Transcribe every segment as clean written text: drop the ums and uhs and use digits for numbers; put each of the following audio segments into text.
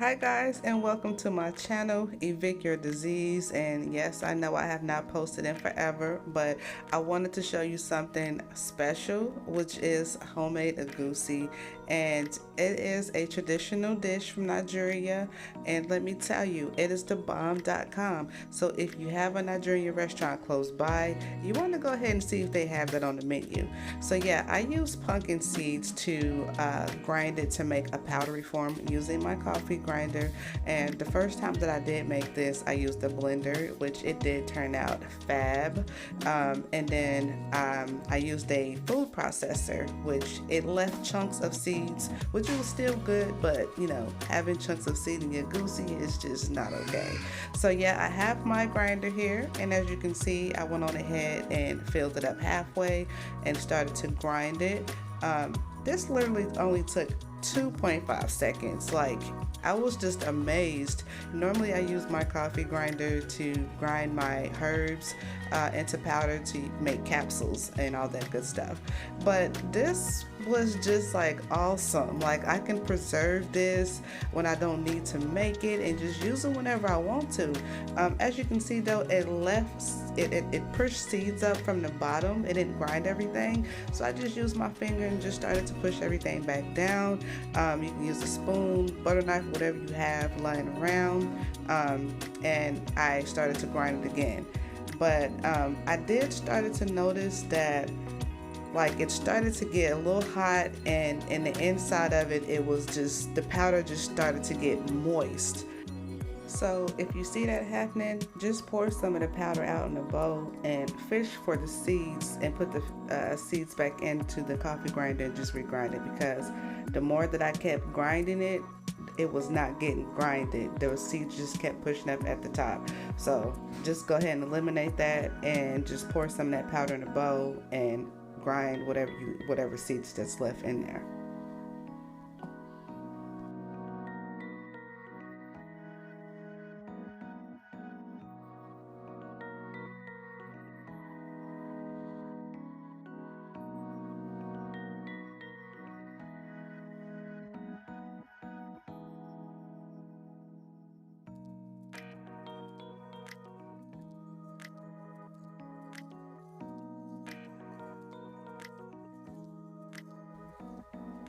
Hi guys, and welcome to my channel, Evict Your Disease. And yes, I know I have not posted in forever, but I wanted to show you something special, which is homemade egusi. And it is a traditional dish from Nigeria, and let me tell you, it is the bomb.com. So if you have a Nigerian restaurant close by, you want to go ahead and see if they have that on the menu. So yeah, I use pumpkin seeds to grind it to make a powdery form using my coffee grinder. And the first time that I did make this, I used a blender, which it did turn out fab. And then I used a food processor, which it left chunks of seeds, which was still good, but you know, having chunks of seed in your goosey is just not okay. So yeah, I have my grinder here, and as you can see, I went on ahead and filled it up halfway and started to grind it. This literally only took 2.5 seconds. Like, I was just amazed. Normally I use my coffee grinder to grind my herbs into powder to make capsules and all that good stuff, but this was just like awesome. Like, I can preserve this when I don't need to make it and just use it whenever I want to. As you can see though, it pushed seeds up from the bottom. It didn't grind everything, so I just used my finger and just started to push everything back down. You can use a spoon, butter knife, whatever you have lying around, and I started to grind it again. But I did started to notice that like it started to get a little hot, and in the inside of it, it was just, the powder just started to get moist. So if you see that happening, just pour some of the powder out in a bowl and fish for the seeds and put the seeds back into the coffee grinder and just regrind it, because the more that I kept grinding it, it was not getting grinded. Those seeds just kept pushing up at the top. So just go ahead and eliminate that and just pour some of that powder in a bowl and grind whatever seeds that's left in there.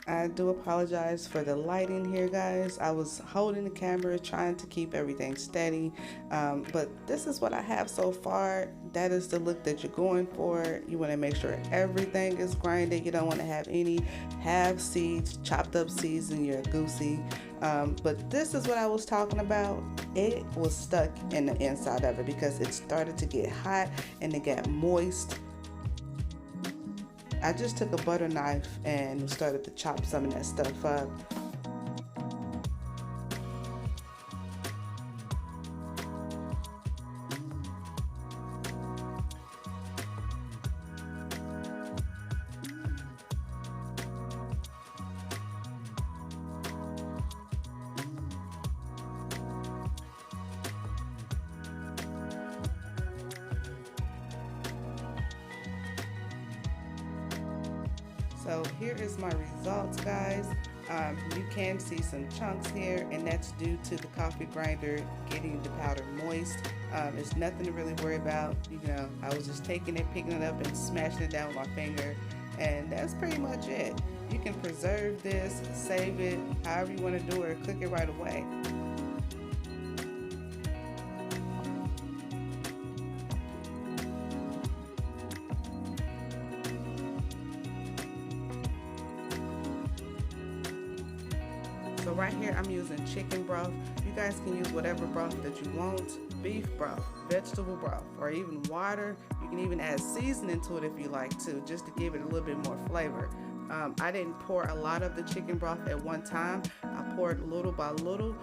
I do apologize for the lighting here, guys. I was holding the camera trying to keep everything steady, but this is what I have so far. That is the look that you're going for. You want to make sure everything is grinded. You don't want to have any half seeds, chopped up seeds in your goosey. But this is what I was talking about. It was stuck in the inside of it because it started to get hot and it got moist. I just took a butter knife and started to chop some of that stuff up. So here is my results, guys. You can see some chunks here, and that's due to the coffee grinder getting the powder moist. It's nothing to really worry about. You know, I was just taking it, picking it up, and smashing it down with my finger, and that's pretty much it. You can preserve this, save it, however you want to do it, or cook it right away. So right here I'm using chicken broth. You guys can use whatever broth that you want. Beef broth, vegetable broth, or even water. You can even add seasoning to it if you like to, just to give it a little bit more flavor. I didn't pour a lot of the chicken broth at one time. I poured little by little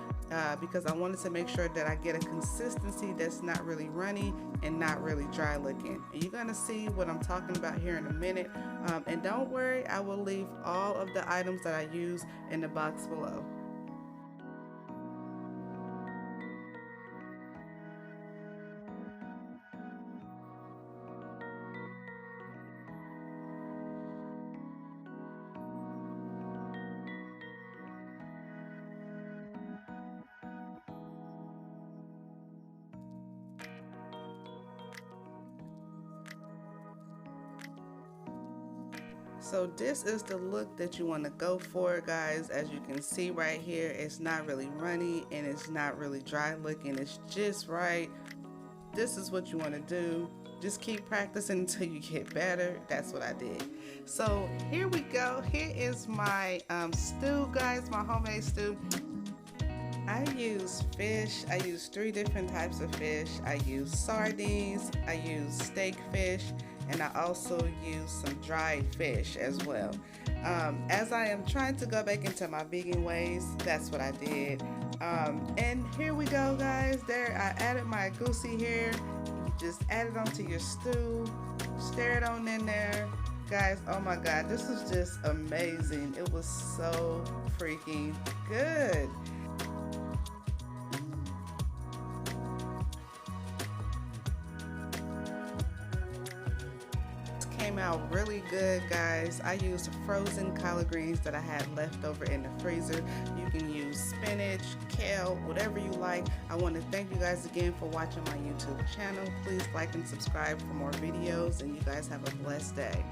because I wanted to make sure that I get a consistency that's not really runny and not really dry looking. And you're gonna see what I'm talking about here in a minute. And don't worry, I will leave all of the items that I use in the box below. So this is the look that you want to go for, guys. As you can see right here, it's not really runny and it's not really dry looking. It's just right. This is what you want to do. Just keep practicing until you get better. That's what I did. So here we go. Here is my stew, guys, my homemade stew. I use fish. I use 3 different types of fish. I use sardines, I use steak fish, and I also use some dried fish as well. As I am trying to go back into my vegan ways, that's what I did. And here we go, guys. There, I added my egusi here. You just add it onto your stew, stir it on in there. Guys, oh my God, this is just amazing. It was so freaking good. Came out really good, guys. I used frozen collard greens that I had left over in the freezer. You can use spinach, kale, whatever you like. I want to thank you guys again for watching my YouTube channel. Please like and subscribe for more videos, and you guys have a blessed day.